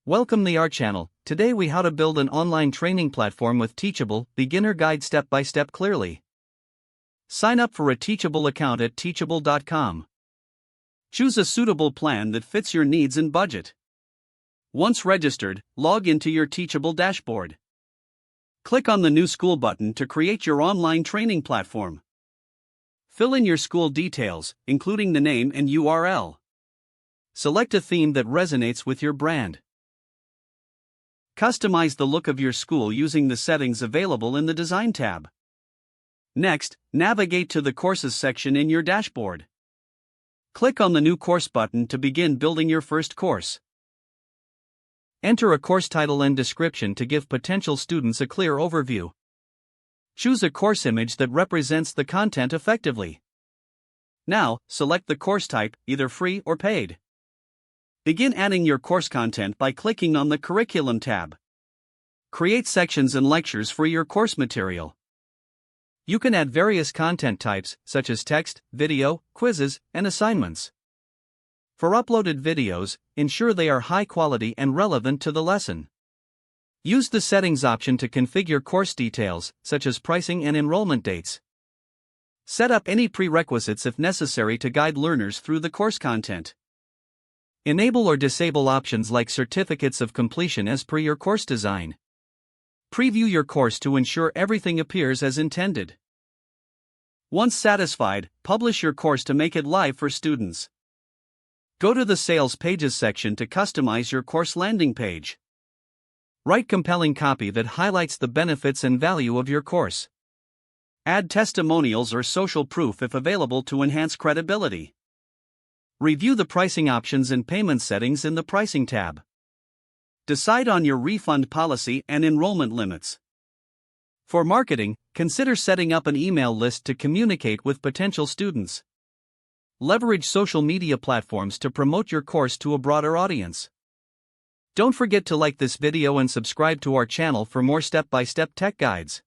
Welcome to our channel. Today we how to build an online training platform with Teachable, beginner guide step by step clearly. Sign up for a Teachable account at teachable.com. Choose a suitable plan that fits your needs and budget. Once registered, log into your Teachable dashboard. Click on the New School button to create your online training platform. Fill in your school details, including the name and URL. Select a theme that resonates with your brand. Customize the look of your school using the settings available in the Design tab. Next, navigate to the Courses section in your dashboard. Click on the New Course button to begin building your first course. Enter a course title and description to give potential students a clear overview. Choose a course image that represents the content effectively. Now, select the course type, either free or paid. Begin adding your course content by clicking on the Curriculum tab. Create sections and lectures for your course material. You can add various content types, such as text, video, quizzes, and assignments. For uploaded videos, ensure they are high quality and relevant to the lesson. Use the Settings option to configure course details, such as pricing and enrollment dates. Set up any prerequisites if necessary to guide learners through the course content. Enable or disable options like certificates of completion as per your course design. Preview your course to ensure everything appears as intended. Once satisfied, publish your course to make it live for students. Go to the Sales Pages section to customize your course landing page. Write compelling copy that highlights the benefits and value of your course. Add testimonials or social proof if available to enhance credibility. Review the pricing options and payment settings in the Pricing tab. Decide on your refund policy and enrollment limits. For marketing, consider setting up an email list to communicate with potential students. Leverage social media platforms to promote your course to a broader audience. Don't forget to like this video and subscribe to our channel for more step-by-step tech guides.